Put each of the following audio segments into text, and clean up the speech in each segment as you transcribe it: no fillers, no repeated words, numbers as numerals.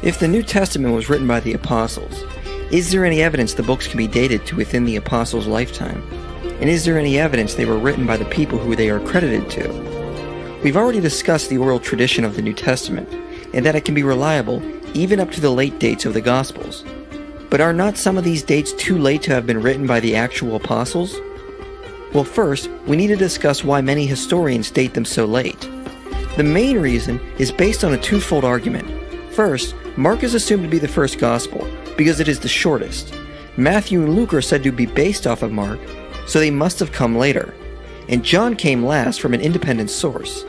If the New Testament was written by the apostles, is there any evidence the books can be dated to within the apostles' lifetime? And is there any evidence they were written by the people who they are credited to? We've already discussed the oral tradition of the New Testament, and that it can be reliable even up to the late dates of the Gospels. But are not some of these dates too late to have been written by the actual apostles? Well, first, we need to discuss why many historians date them so late. The main reason is based on a twofold argument. First, Mark is assumed to be the first Gospel, because it is the shortest. Matthew and Luke are said to be based off of Mark, so they must have come later. And John came last from an independent source.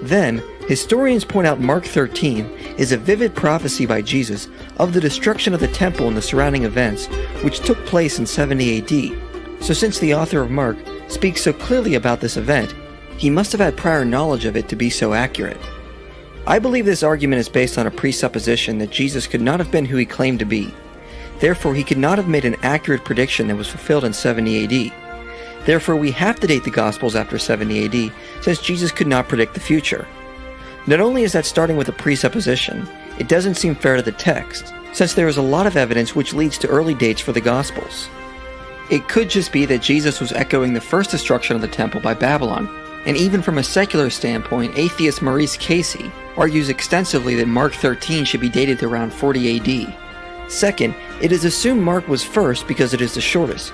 Then, historians point out Mark 13 is a vivid prophecy by Jesus of the destruction of the temple and the surrounding events, which took place in 70 AD. So since the author of Mark speaks so clearly about this event, he must have had prior knowledge of it to be so accurate. I believe this argument is based on a presupposition that Jesus could not have been who he claimed to be. Therefore, he could not have made an accurate prediction that was fulfilled in 70 AD. Therefore, we have to date the Gospels after 70 AD, since Jesus could not predict the future. Not only is that starting with a presupposition, it doesn't seem fair to the text, since there is a lot of evidence which leads to early dates for the Gospels. It could just be that Jesus was echoing the first destruction of the temple by Babylon, and even from a secular standpoint, atheist Maurice Casey argues extensively that Mark 13 should be dated to around 40 AD. Second, it is assumed Mark was first because it is the shortest.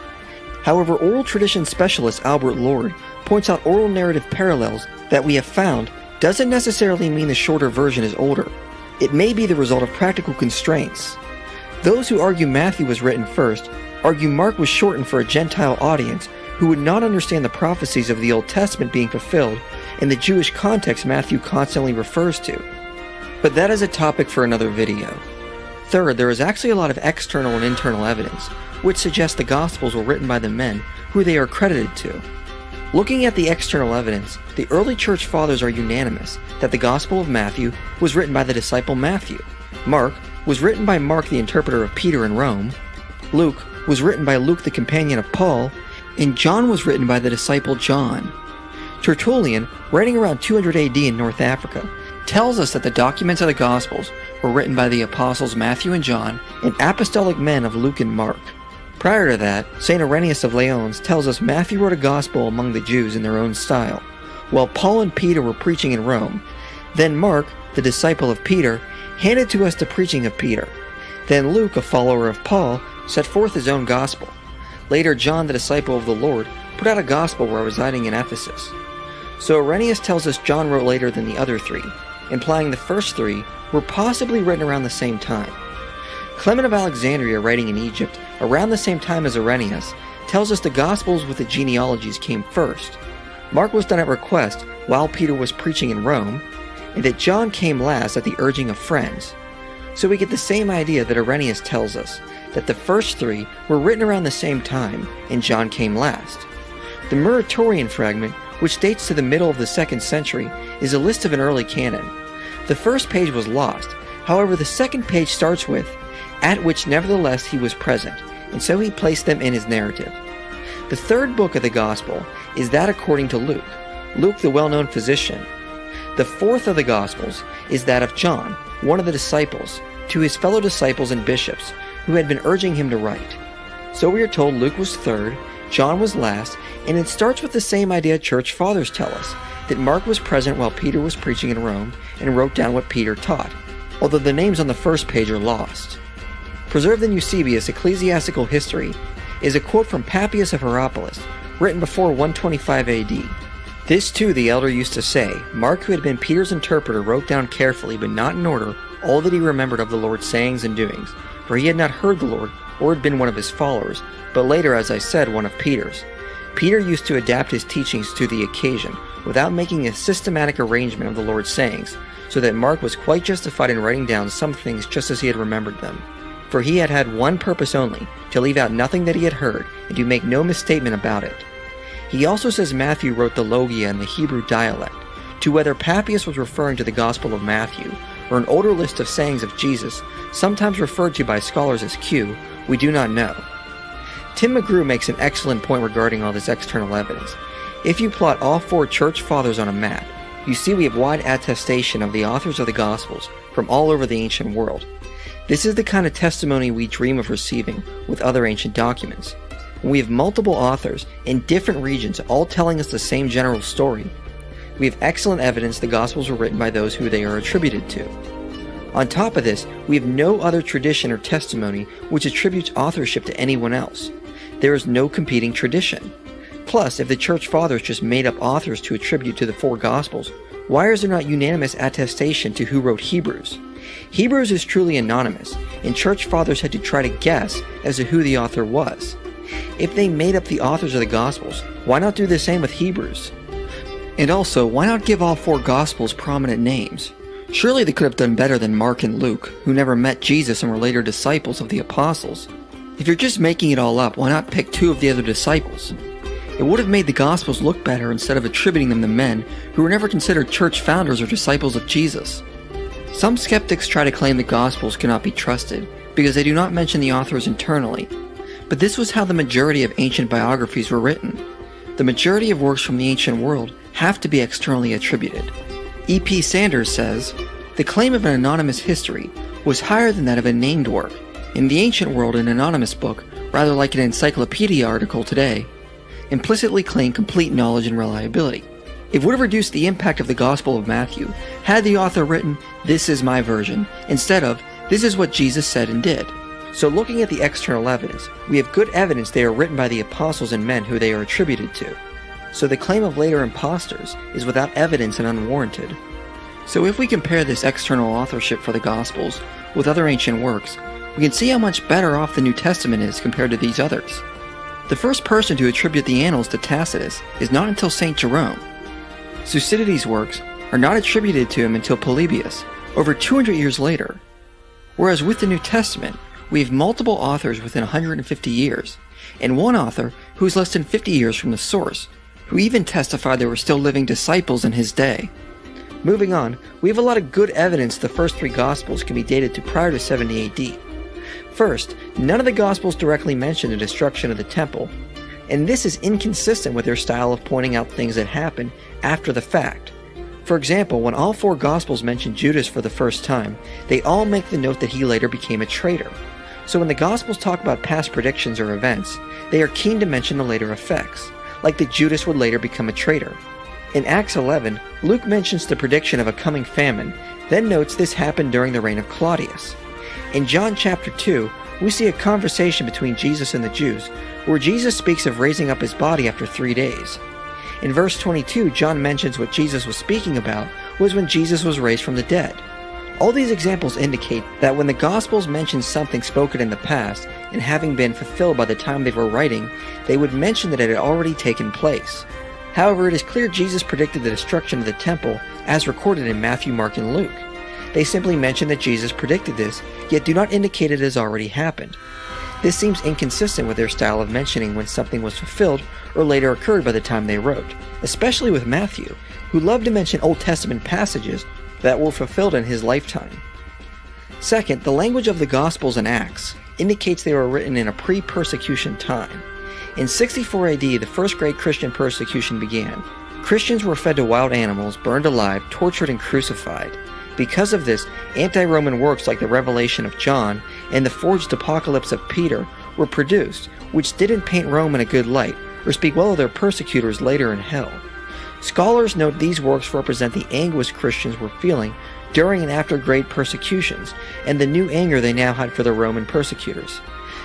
However, oral tradition specialist Albert Lord points out oral narrative parallels that we have found doesn't necessarily mean the shorter version is older. It may be the result of practical constraints. Those who argue Matthew was written first argue Mark was shortened for a Gentile audience who would not understand the prophecies of the Old Testament being fulfilled in the Jewish context Matthew constantly refers to. But that is a topic for another video. Third, there is actually a lot of external and internal evidence which suggests the Gospels were written by the men who they are credited to. Looking at the external evidence, the early church fathers are unanimous that the Gospel of Matthew was written by the disciple Matthew. Mark was written by Mark, the interpreter of Peter in Rome. Luke was written by Luke, the companion of Paul. And John was written by the disciple John. Tertullian, writing around 200 AD in North Africa, tells us that the documents of the Gospels were written by the apostles Matthew and John and apostolic men of Luke and Mark. Prior to that, St. Irenaeus of Lyons tells us Matthew wrote a gospel among the Jews in their own style, while Paul and Peter were preaching in Rome. Then Mark, the disciple of Peter, handed to us the preaching of Peter. Then Luke, a follower of Paul, set forth his own gospel. Later, John, the disciple of the Lord, put out a gospel while residing in Ephesus. So Irenaeus tells us John wrote later than the other three, implying the first three were possibly written around the same time. Clement of Alexandria, writing in Egypt around the same time as Irenaeus, tells us the Gospels with the genealogies came first. Mark was done at request while Peter was preaching in Rome, and that John came last at the urging of friends. So we get the same idea that Irenaeus tells us, that the first three were written around the same time, and John came last. The Muratorian fragment, which dates to the middle of the 2nd century, is a list of an early canon. The first page was lost, however the second page starts with, "at which nevertheless he was present," and so he placed them in his narrative. The third book of the Gospel is that according to Luke, Luke the well-known physician. The fourth of the Gospels is that of John, one of the disciples, to his fellow disciples and bishops, who had been urging him to write. So we are told Luke was third, John was last, and it starts with the same idea church fathers tell us, that Mark was present while Peter was preaching in Rome and wrote down what Peter taught, although the names on the first page are lost. Preserved in Eusebius' Ecclesiastical History is a quote from Papias of Hierapolis, written before 125 AD. This too the elder used to say, Mark, who had been Peter's interpreter, wrote down carefully, but not in order, all that he remembered of the Lord's sayings and doings, for he had not heard the Lord, or had been one of his followers, but later, as I said, one of Peter's. Peter used to adapt his teachings to the occasion, without making a systematic arrangement of the Lord's sayings, so that Mark was quite justified in writing down some things just as he had remembered them. For he had had one purpose only, to leave out nothing that he had heard, and to make no misstatement about it. He also says Matthew wrote the Logia in the Hebrew dialect. To whether Papias was referring to the Gospel of Matthew, or an older list of sayings of Jesus, sometimes referred to by scholars as Q, we do not know. Tim McGrew makes an excellent point regarding all this external evidence. If you plot all four church fathers on a map, you see we have wide attestation of the authors of the Gospels from all over the ancient world. This is the kind of testimony we dream of receiving with other ancient documents. When we have multiple authors in different regions all telling us the same general story, we have excellent evidence the Gospels were written by those who they are attributed to. On top of this, we have no other tradition or testimony which attributes authorship to anyone else. There is no competing tradition. Plus, if the Church Fathers just made up authors to attribute to the 4 Gospels, why is there not unanimous attestation to who wrote Hebrews? Hebrews is truly anonymous, and Church Fathers had to try to guess as to who the author was. If they made up the authors of the Gospels, why not do the same with Hebrews? And also, why not give all 4 Gospels prominent names? Surely they could have done better than Mark and Luke, who never met Jesus and were later disciples of the apostles. If you're just making it all up, why not pick 2 of the other disciples? It would have made the Gospels look better instead of attributing them to men who were never considered church founders or disciples of Jesus. Some skeptics try to claim the Gospels cannot be trusted because they do not mention the authors internally, but this was how the majority of ancient biographies were written. The majority of works from the ancient world have to be externally attributed. E.P. Sanders says, "The claim of an anonymous history was higher than that of a named work. In the ancient world, an anonymous book, rather like an encyclopedia article today, implicitly claimed complete knowledge and reliability. It would have reduced the impact of the Gospel of Matthew had the author written, 'This is my version,' instead of, 'This is what Jesus said and did.' So looking at the external evidence, we have good evidence they are written by the apostles and men who they are attributed to. So the claim of later impostors is without evidence and unwarranted. So if we compare this external authorship for the Gospels with other ancient works, we can see how much better off the New Testament is compared to these others. The first person to attribute the Annals to Tacitus is not until St. Jerome. Thucydides' works are not attributed to him until Polybius, over 200 years later. Whereas with the New Testament, we have multiple authors within 150 years, and one author who is less than 50 years from the source, who even testified there were still living disciples in his day. Moving on, we have a lot of good evidence the first 3 Gospels can be dated to prior to 70 AD. First, none of the Gospels directly mention the destruction of the temple, and this is inconsistent with their style of pointing out things that happened after the fact. For example, when all 4 Gospels mention Judas for the first time, they all make the note that he later became a traitor. So when the Gospels talk about past predictions or events, they are keen to mention the later effects, like that Judas would later become a traitor. In Acts 11, Luke mentions the prediction of a coming famine, then notes this happened during the reign of Claudius. In John chapter 2, we see a conversation between Jesus and the Jews, where Jesus speaks of raising up his body after 3 days. In verse 22, John mentions what Jesus was speaking about was when Jesus was raised from the dead. All these examples indicate that when the Gospels mention something spoken in the past and having been fulfilled by the time they were writing, they would mention that it had already taken place. However, it is clear Jesus predicted the destruction of the temple as recorded in Matthew, Mark, and Luke. They simply mention that Jesus predicted this, yet do not indicate it has already happened. This seems inconsistent with their style of mentioning when something was fulfilled or later occurred by the time they wrote, especially with Matthew, who loved to mention Old Testament passages that were fulfilled in his lifetime. Second, the language of the Gospels and Acts indicates they were written in a pre-persecution time. In 64 AD, the first great Christian persecution began. Christians were fed to wild animals, burned alive, tortured, and crucified. Because of this, anti-Roman works like the Revelation of John and the forged Apocalypse of Peter were produced, which didn't paint Rome in a good light or speak well of their persecutors later in hell. Scholars note these works represent the anguish Christians were feeling during and after great persecutions, and the new anger they now had for the Roman persecutors.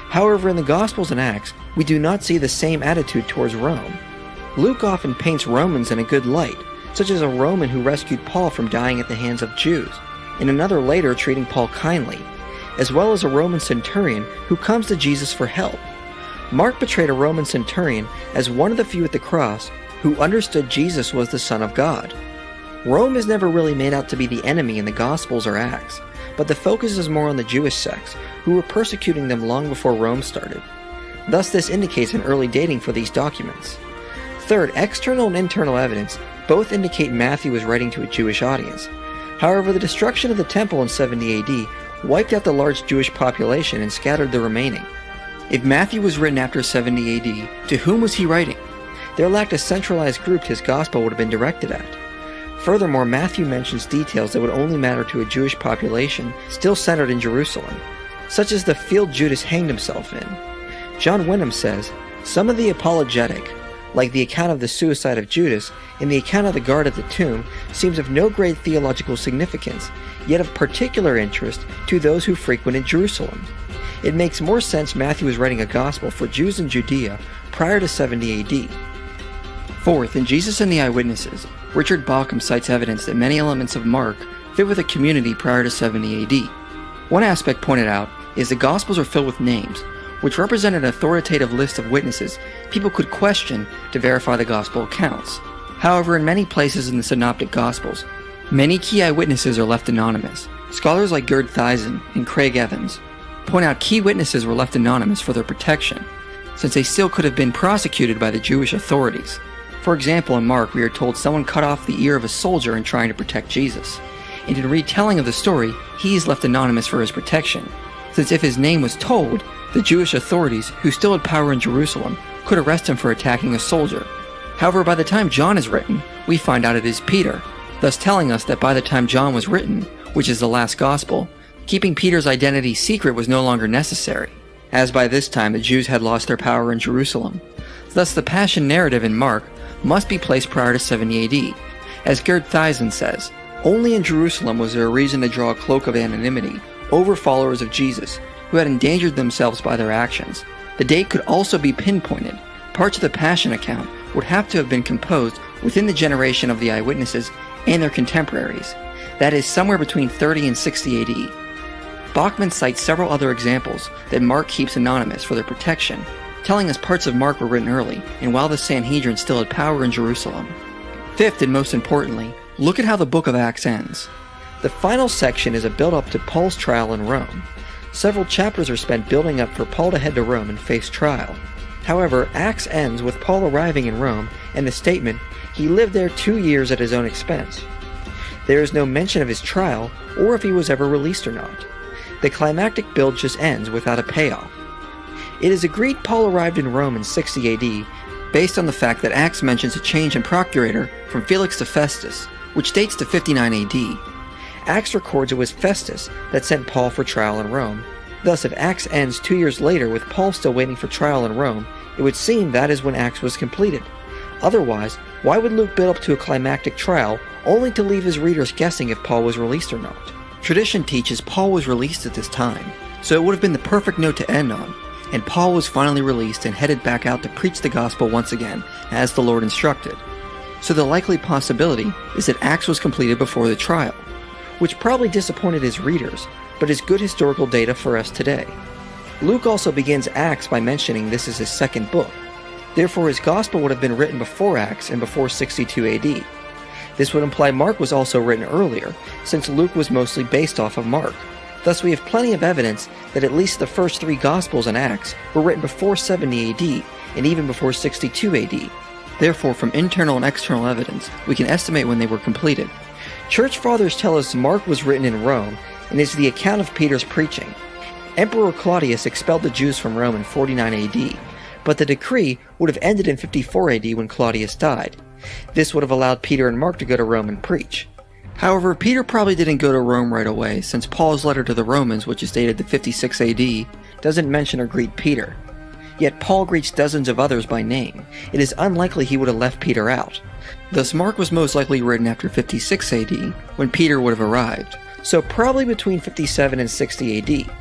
However, in the Gospels and Acts, we do not see the same attitude towards Rome. Luke often paints Romans in a good light, such as a Roman who rescued Paul from dying at the hands of Jews, and another later treating Paul kindly, as well as a Roman centurion who comes to Jesus for help. Mark portrayed a Roman centurion as one of the few at the cross who understood Jesus was the Son of God. Rome is never really made out to be the enemy in the Gospels or Acts, but the focus is more on the Jewish sects, who were persecuting them long before Rome started. Thus, this indicates an early dating for these documents. Third, external and internal evidence both indicate Matthew was writing to a Jewish audience. However, the destruction of the temple in 70 AD wiped out the large Jewish population and scattered the remaining. If Matthew was written after 70 AD, to whom was he writing? There lacked a centralized group his gospel would have been directed at. Furthermore, Matthew mentions details that would only matter to a Jewish population still centered in Jerusalem, such as the field Judas hanged himself in. John Wyndham says, some of the apologetic, like the account of the suicide of Judas and the account of the guard at the tomb, seems of no great theological significance, yet of particular interest to those who frequented Jerusalem. It makes more sense Matthew is writing a gospel for Jews in Judea prior to 70 AD. Fourth, in Jesus and the Eyewitnesses, Richard Bauckham cites evidence that many elements of Mark fit with a community prior to 70 AD. One aspect pointed out is the Gospels are filled with names, which represent an authoritative list of witnesses people could question to verify the Gospel accounts. However, in many places in the Synoptic Gospels, many key eyewitnesses are left anonymous. Scholars like Gerd Thiessen and Craig Evans point out key witnesses were left anonymous for their protection, since they still could have been prosecuted by the Jewish authorities. For example, in Mark, we are told someone cut off the ear of a soldier in trying to protect Jesus. And in retelling of the story, he is left anonymous for his protection, since if his name was told, the Jewish authorities, who still had power in Jerusalem, could arrest him for attacking a soldier. However, by the time John is written, we find out it is Peter, thus telling us that by the time John was written, which is the last gospel, keeping Peter's identity secret was no longer necessary, as by this time the Jews had lost their power in Jerusalem. Thus the Passion narrative in Mark must be placed prior to 70 AD. As Gerd Thiessen says, only in Jerusalem was there a reason to draw a cloak of anonymity over followers of Jesus, who had endangered themselves by their actions. The date could also be pinpointed. Parts of the Passion account would have to have been composed within the generation of the eyewitnesses and their contemporaries, that is, somewhere between 30 and 60 AD. Bauckham cites several other examples that Mark keeps anonymous for their protection, telling us parts of Mark were written early, and while the Sanhedrin still had power in Jerusalem. Fifth, and most importantly, look at how the book of Acts ends. The final section is a build-up to Paul's trial in Rome. Several chapters are spent building up for Paul to head to Rome and face trial. However, Acts ends with Paul arriving in Rome and the statement, he lived there 2 years at his own expense. There is no mention of his trial or if he was ever released or not. The climactic build just ends without a payoff. It is agreed Paul arrived in Rome in 60 AD based on the fact that Acts mentions a change in procurator from Felix to Festus, which dates to 59 AD. Acts records it was Festus that sent Paul for trial in Rome. Thus, if Acts ends 2 years later with Paul still waiting for trial in Rome, it would seem that is when Acts was completed. Otherwise, why would Luke build up to a climactic trial only to leave his readers guessing if Paul was released or not? Tradition teaches Paul was released at this time, so it would have been the perfect note to end on, and Paul was finally released and headed back out to preach the gospel once again, as the Lord instructed. So the likely possibility is that Acts was completed before the trial, which probably disappointed his readers, but is good historical data for us today. Luke also begins Acts by mentioning this is his second book. Therefore, his gospel would have been written before Acts and before 62 AD. This would imply Mark was also written earlier, since Luke was mostly based off of Mark. Thus, we have plenty of evidence that at least the first 3 Gospels and Acts were written before 70 AD and even before 62 AD. Therefore, from internal and external evidence, we can estimate when they were completed. Church fathers tell us Mark was written in Rome and is the account of Peter's preaching. Emperor Claudius expelled the Jews from Rome in 49 AD, but the decree would have ended in 54 AD when Claudius died. This would have allowed Peter and Mark to go to Rome and preach. However, Peter probably didn't go to Rome right away, since Paul's letter to the Romans, which is dated to 56 AD, doesn't mention or greet Peter. Yet Paul greets dozens of others by name. It is unlikely he would have left Peter out. Thus, Mark was most likely written after 56 AD, when Peter would have arrived, so probably between 57 and 60 AD.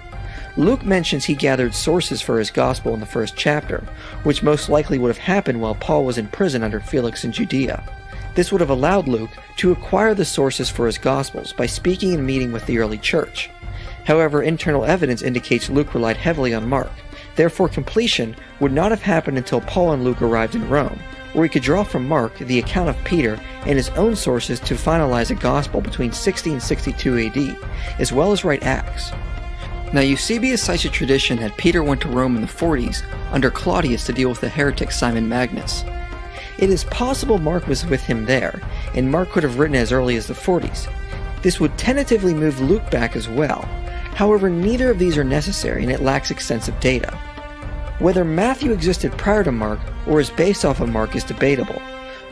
Luke mentions he gathered sources for his gospel in the first chapter, which most likely would have happened while Paul was in prison under Felix in Judea. This would have allowed Luke to acquire the sources for his Gospels by speaking and meeting with the early church. However, internal evidence indicates Luke relied heavily on Mark. Therefore, completion would not have happened until Paul and Luke arrived in Rome, where he could draw from Mark the account of Peter and his own sources to finalize a Gospel between 60 and 62 AD, as well as write Acts. Now, Eusebius cites a tradition that Peter went to Rome in the 40s under Claudius to deal with the heretic Simon Magnus. It is possible Mark was with him there, and Mark could have written as early as the 40s. This would tentatively move Luke back as well. However, neither of these are necessary and it lacks extensive data. Whether Matthew existed prior to Mark or is based off of Mark is debatable.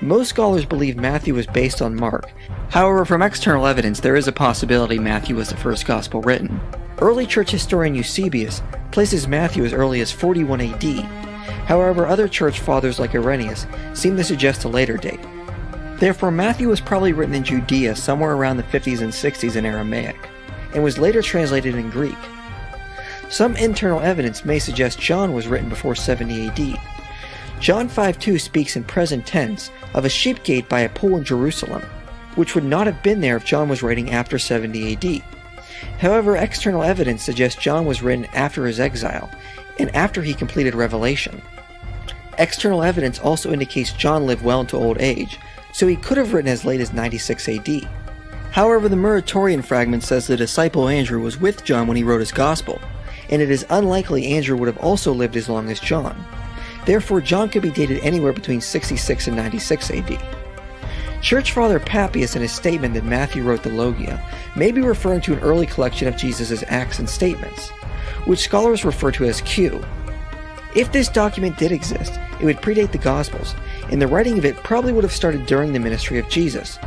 Most scholars believe Matthew was based on Mark. However, from external evidence, there is a possibility Matthew was the first gospel written. Early church historian Eusebius places Matthew as early as 41 AD. However, other church fathers like Irenaeus seem to suggest a later date. Therefore, Matthew was probably written in Judea somewhere around the 50s and 60s in Aramaic, and was later translated in Greek. Some internal evidence may suggest John was written before 70 AD. John 5:2 speaks in present tense of a sheep gate by a pool in Jerusalem, which would not have been there if John was writing after 70 AD. However, external evidence suggests John was written after his exile, and after he completed Revelation. External evidence also indicates John lived well into old age, so he could have written as late as 96 AD. However, the Muratorian fragment says the disciple Andrew was with John when he wrote his Gospel, and it is unlikely Andrew would have also lived as long as John. Therefore, John could be dated anywhere between 66 and 96 AD. Church Father Papias, in his statement that Matthew wrote the Logia, may be referring to an early collection of Jesus' acts and statements, which scholars refer to as Q. If this document did exist, it would predate the Gospels, and the writing of it probably would have started during the ministry of Jesus.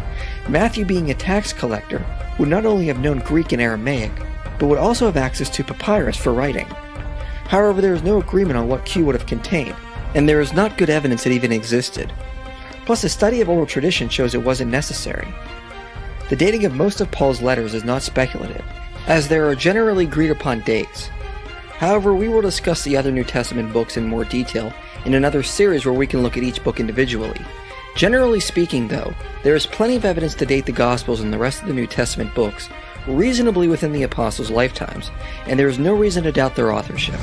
Matthew, being a tax collector, would not only have known Greek and Aramaic, but would also have access to papyrus for writing. However, there is no agreement on what Q would have contained, and there is not good evidence it even existed. Plus, a study of oral tradition shows it wasn't necessary. The dating of most of Paul's letters is not speculative, as there are generally agreed upon dates. However, we will discuss the other New Testament books in more detail in another series where we can look at each book individually. Generally speaking, though, there is plenty of evidence to date the Gospels and the rest of the New Testament books reasonably within the apostles' lifetimes, and there is no reason to doubt their authorship.